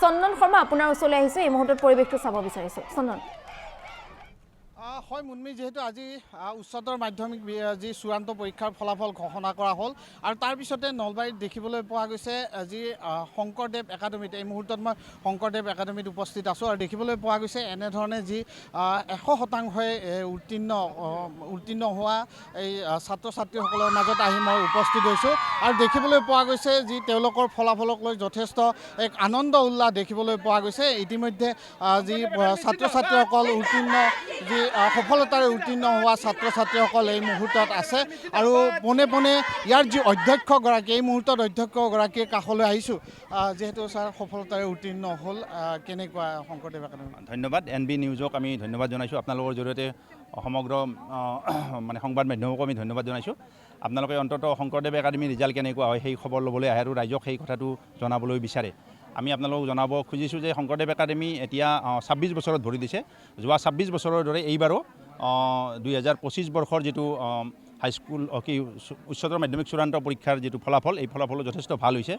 চন্দন শৰ্মা আপোনাৰ ওচৰলৈ আহিছে এই মুহূৰ্তত পৰিৱেশটো চাব বিচাৰিছো চন্দন হয় মুন্মি যেহেতু আজি উচ্চতৰ মাধ্যমিক যি চূড়ান্ত পৰীক্ষাৰ ফলাফল ঘোষণা কৰা হ'ল আৰু তাৰ পিছতে নলবাৰীত দেখিবলৈ পোৱা গৈছে যি শংকৰদেৱ একাডেমীত এই মুহূৰ্তত মই শংকৰদেৱ একাডেমীত উপস্থিত আছোঁ আৰু দেখিবলৈ পোৱা গৈছে এনেধৰণে যি 100% উত্তীৰ্ণ হোৱা এই ছাত্ৰ ছাত্ৰীসকলৰ মাজত আহি মই উপস্থিত হৈছোঁ আৰু দেখিবলৈ পোৱা গৈছে যি তেওঁলোকৰ ফলাফলক লৈ যথেষ্ট এক আনন্দ উল্লাস দেখিবলৈ পোৱা গৈছে ইতিমধ্যে যি ছাত্ৰ ছাত্ৰীসকল যি সফলতাৰে উত্তীৰ্ণ হোৱা ছাত্ৰ ছাত্ৰীসকল এই মুহূৰ্তত আছে আৰু পোনে পোনে ইয়াৰ যি অধ্যক্ষগৰাকী এই মুহূৰ্তত অধ্যক্ষগৰাকীৰ কাষলৈ আহিছোঁ যেহেতু ছাৰ সফলতাৰে উত্তীৰ্ণ হ'ল কেনেকুৱা শংকৰদেৱ একাডেমী ধন্যবাদ NB নিউজক আমি ধন্যবাদ জনাইছোঁ আপোনালোকৰ জৰিয়তে সমগ্ৰ মানে সংবাদ মাধ্যমকো আমি ধন্যবাদ জনাইছোঁ আপোনালোকে অন্ততঃ শংকৰদেৱ একাডেমীৰ ৰিজাল্ট কেনেকুৱা হয় সেই খবৰ ল'বলৈ আহে আৰু ৰাইজক সেই কথাটো জনাবলৈ বিচাৰে আমি আপোনালোকক জনাব খুজিছোঁ যে শংকৰদেৱ একাডেমী এতিয়া 26 বছৰত ভৰি দিছে যোৱা 26 বছৰৰ দৰে এইবাৰো 2025 বৰ্ষৰ যিটো হাইস্কুল উচ্চতৰ মাধ্যমিক চূড়ান্ত পৰীক্ষাৰ যিটো ফলাফল এই ফলাফলো যথেষ্ট ভাল হৈছে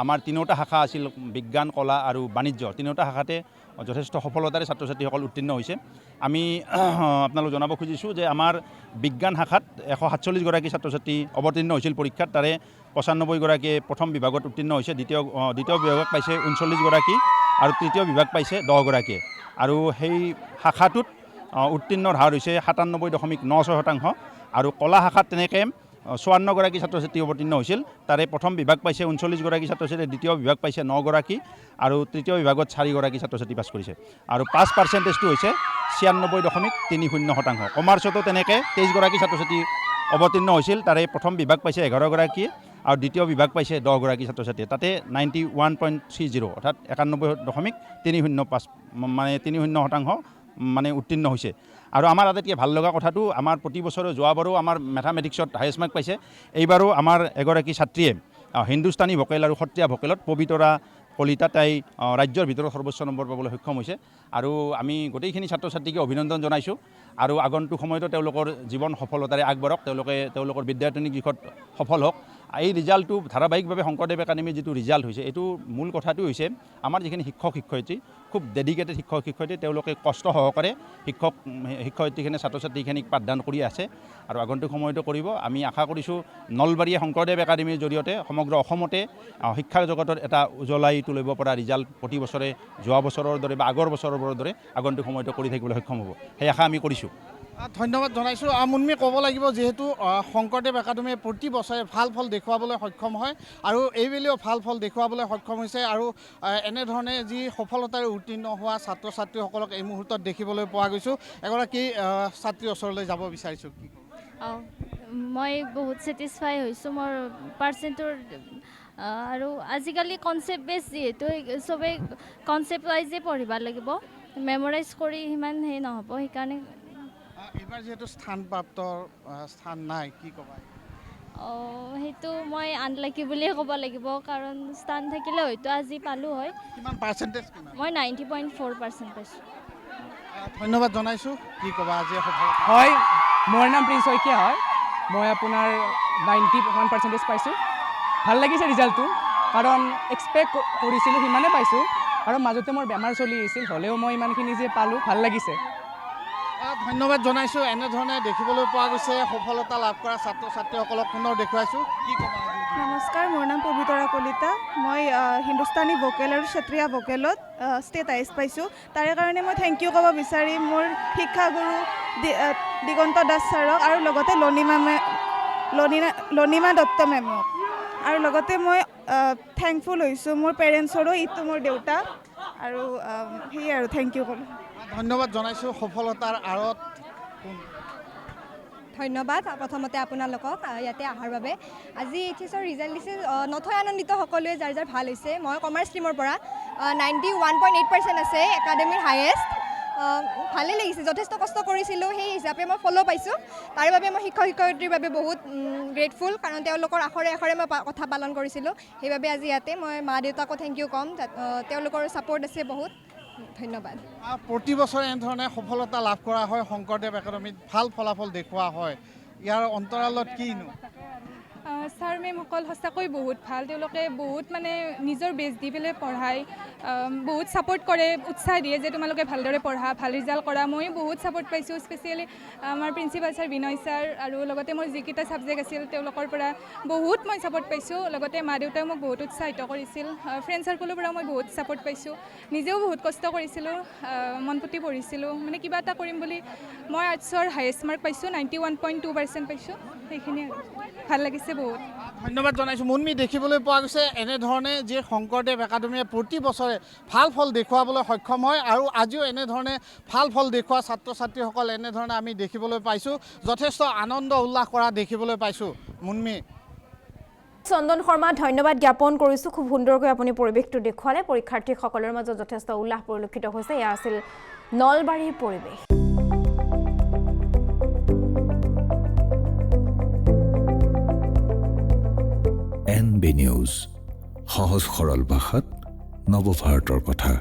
আমাৰ তিনিওটা শাখা আছিল বিজ্ঞান কলা আৰু বাণিজ্য তিনিওটা শাখাতে যথেষ্ট সফলতাৰে ছাত্ৰ ছাত্ৰীসকল উত্তীৰ্ণ হৈছে আমি আপোনালোক জনাব খুজিছোঁ যে আমাৰ বিজ্ঞান শাখাত 147 গৰাকী ছাত্ৰ ছাত্ৰী অৱতীৰ্ণ হৈছিল পৰীক্ষাত তাৰে 95 গৰাকীয়ে প্ৰথম বিভাগত উত্তীৰ্ণ হৈছে দ্বিতীয় বিভাগত পাইছে 39 গৰাকী আৰু তৃতীয় বিভাগ পাইছে 10 গৰাকীয়ে আৰু সেই শাখাটোত উত্তীৰ্ণৰ হাৰ হৈছে 97.96% আৰু কলা শাখাত তেনেকৈ 54 গৰাকী ছাত্ৰ ছাত্ৰী অৱতীৰ্ণ হৈছিল তাৰে প্ৰথম বিভাগ পাইছে 39 গৰাকী ছাত্ৰ ছাত্ৰী দ্বিতীয় বিভাগ পাইছে 9 গৰাকী আৰু তৃতীয় বিভাগত 4 গৰাকী ছাত্ৰ ছাত্ৰী পাছ কৰিছে আৰু পাছ পাৰ্চেণ্টেজটো হৈছে 96.30%। কমাৰ্চতো তেনেকৈ 23 গৰাকী ছাত্ৰ ছাত্ৰী অৱতীৰ্ণ হৈছিল তাৰে প্ৰথম বিভাগ পাইছে 11 গৰাকী আৰু দ্বিতীয় বিভাগ পাইছে 10 গৰাকী ছাত্ৰ ছাত্ৰী তাতে 91.30 অৰ্থাৎ 91.305 মানে 30% মানে উত্তীৰ্ণ হৈছে আৰু আমাৰ আটাইতকৈ ভাল লগা কথাটো আমাৰ প্ৰতি বছৰে যোৱাবাৰো আমাৰ মেথামেটিক্সত হায়েষ্ট মাৰ্ক পাইছে এইবাৰো আমাৰ এগৰাকী ছাত্ৰীয়ে হিন্দুস্তানী ভোকেল আৰু সত্ৰীয়া ভোকেলত পবিতৰা কলিতা তাই ৰাজ্যৰ ভিতৰত সৰ্বোচ্চ নম্বৰ পাবলৈ সক্ষম হৈছে আৰু আমি গোটেইখিনি ছাত্ৰ ছাত্ৰীকে অভিনন্দন জনাইছোঁ আৰু আগন্তুক সময়তো তেওঁলোকৰ জীৱন সফলতাৰে আগবাঢ়ক তেওঁলোকৰ বিদ্যাৰ্থিনী দিশত সফল হওক এই ৰিজাল্টটো ধাৰাবাহিকভাৱে শংকৰদেৱ একাডেমীৰ যিটো ৰিজাল্ট হৈছে এইটো মূল কথাটো হৈছে আমাৰ যিখিনি শিক্ষক শিক্ষয়িত্ৰী খুব ডেডিকেটেড শিক্ষক শিক্ষয়িত্ৰী তেওঁলোকে কষ্ট সহকাৰে শিক্ষয়িত্ৰীখিনিয়ে ছাত্ৰ ছাত্ৰীখিনিক পাঠদান কৰি আছে আৰু আগন্তুক সময়তো কৰিব আমি আশা কৰিছোঁ নলবাৰীয়ে শংকৰদেৱ একাডেমীৰ জৰিয়তে সমগ্ৰ অসমতে শিক্ষাৰ জগতত এটা উজ্বলাই তুলিব পৰা ৰিজাল্ট প্ৰতি বছৰে যোৱা বছৰৰ দৰে বা আগৰ বছৰবোৰৰ দৰে আগন্তুক সময়তো কৰি থাকিবলৈ সক্ষম হ'ব সেই আশা আমি কৰিছোঁ ধন্যবাদ জনাইছোঁ মুন্মি ক'ব লাগিব যিহেতু শংকৰদেৱ একাডেমীয়ে প্ৰতি বছৰে ভাল ফল দেখুৱাবলৈ সক্ষম হয় আৰু এইবেলিও ভাল ফল দেখুৱাবলৈ সক্ষম হৈছে আৰু এনেধৰণে যি সফলতাৰে উত্তীৰ্ণ হোৱা ছাত্ৰ ছাত্ৰীসকলক এই মুহূৰ্তত দেখিবলৈ পোৱা গৈছোঁ এগৰাকী ছাত্ৰীৰ ওচৰলৈ যাব বিচাৰিছোঁ কি মই বহুত ছেটিছফাই হৈছোঁ মোৰ পাৰ্চেণ্টৰ আৰু আজিকালি কনচেপ্ট বেছ যিহেতু চবেই কনচেপ্ট ৱাইজে পঢ়িব লাগিব মেমৰাইজ কৰি সিমান সেই নহ'ব সেইকাৰণে এইবাৰ যিহেতু স্থানপ্ৰাপ্তৰ স্থান নাই কি ক'বা সেইটো মই আনলাকি বুলিয়ে ক'ব লাগিব কাৰণ স্থান থাকিলে হয়তো আজি পালোঁ হয় কিমান পাৰ্চেণ্টেজ মই 90.4% পাইছোঁ ধন্যবাদ জনাইছোঁ কি ক'বা আজি হয় মোৰ নাম প্ৰিন্স শইকীয়া হয় মই আপোনাৰ 91% পাইছোঁ ভাল লাগিছে ৰিজাল্টটো কাৰণ এক্সপেক্ট কৰিছিলোঁ সিমানে পাইছোঁ আৰু মাজতে মোৰ বেমাৰ চলি আহিছিল হ'লেও মই ইমানখিনি যে পালোঁ ভাল লাগিছে ধন্যবাদ জনাইছোঁ এনেধৰণে দেখিবলৈ পোৱা গৈছে সফলতা লাভ কৰা ছাত্ৰ ছাত্ৰীসকলক পুনৰ দেখুৱাইছোঁ কি ক'বা নমস্কাৰ মোৰ নাম পবিতৰা কলিতা মই হিন্দুস্তানী ভোকেল আৰু ক্ষত্ৰিয়া ভোকেলত ষ্টেট হাইষ্ট পাইছোঁ তাৰে কাৰণে মই থেংক ইউ ক'ব বিচাৰিম মোৰ শিক্ষাগুৰু দিগন্ত দাস ছাৰক আৰু লগতে লনিমা দত্ত মেমক আৰু লগতে মই থেংকফুল হৈছোঁ মোৰ পেৰেণ্টছৰো ইটো মোৰ দেউতা আৰু সেয়ে আৰু থেংক ইউ ক'লোঁ ধন্যবাদ জনাইছোঁ সফলতাৰ আঁৰত ধন্যবাদ প্ৰথমতে আপোনালোকক ইয়াতে অহাৰ বাবে আজি এইচএছৰ ৰিজাল্ট দিছে নথৈ আনন্দিত সকলোৱে যাৰ যাৰ ভাল হৈছে মই কমাৰ্চ ষ্ট্ৰীমৰ পৰা 91.8% আছে একাডেমীৰ হায়েষ্ট ভালেই লাগিছে যথেষ্ট কষ্ট কৰিছিলোঁ সেই হিচাপে মই ফল' পাইছোঁ তাৰ বাবে মই শিক্ষক শিক্ষয়িত্ৰীৰ বাবে বহুত গ্ৰেটফুল কাৰণ তেওঁলোকৰ আখৰে আখৰে মই কথা পালন কৰিছিলোঁ সেইবাবে আজি ইয়াতে মই মা দেউতাকো থেংক ইউ ক'ম তেওঁলোকৰ ছাপৰ্ট আছে বহুত ধন্যবাদ প্ৰতি বছৰে এনেধৰণে সফলতা লাভ কৰা হয় শংকৰদেৱ একাডেমীত ভাল ফলাফল দেখুওৱা হয় ইয়াৰ অন্তৰালত কিনো ছাৰ মেমসকল সঁচাকৈ বহুত ভাল তেওঁলোকে বহুত মানে নিজৰ বেছ দি পেলাই পঢ়ায় বহুত ছাপোৰ্ট কৰে উৎসাহ দিয়ে যে তোমালোকে ভালদৰে পঢ়া ভাল ৰিজাল্ট কৰা ময়ো বহুত ছাপোৰ্ট পাইছোঁ স্পেচিয়েলি আমাৰ প্ৰিন্সিপাল ছাৰ বিনয় ছাৰ আৰু লগতে মোৰ যিকেইটা ছাবজেক্ট আছিল তেওঁলোকৰ পৰা বহুত মই ছাপোৰ্ট পাইছোঁ লগতে মা দেউতাই মোক বহুত উৎসাহিত কৰিছিল ফ্ৰেণ্ড চাৰ্কলৰ পৰা মই বহুত ছাপোৰ্ট পাইছোঁ নিজেও বহুত কষ্ট কৰিছিলোঁ মন পুতি পঢ়িছিলোঁ মানে কিবা এটা কৰিম বুলি মই আৰ্টছৰ হায়েষ্ট মাৰ্ক পাইছোঁ 91.2% পাইছোঁ সেইখিনি আৰু ভাল লাগিছে বহুত ধন্যবাদ জনাইছোঁ মুনমি দেখিবলৈ পোৱা গৈছে এনেধৰণে যে শংকৰদেৱ একাডেমীয়ে প্ৰতি বছৰে ভাল ফল দেখুৱাবলৈ সক্ষম হয় আৰু আজিও এনেধৰণে ভাল ফল দেখুওৱা ছাত্ৰ ছাত্ৰীসকল এনেধৰণে আমি দেখিবলৈ পাইছোঁ যথেষ্ট আনন্দ উল্লাস কৰা দেখিবলৈ পাইছোঁ মুনমি চন্দন শৰ্মা ধন্যবাদ জ্ঞাপন কৰিছোঁ খুব সুন্দৰকৈ আপুনি পৰিৱেশটো দেখুৱালে পৰীক্ষাৰ্থীসকলৰ মাজত যথেষ্ট উল্লাস পৰিলক্ষিত হৈছে এয়া আছিল নলবাৰীৰ পৰিৱেশ NB নিউজ সহজ সৰল ভাষাত নৱভাৰতৰ কথা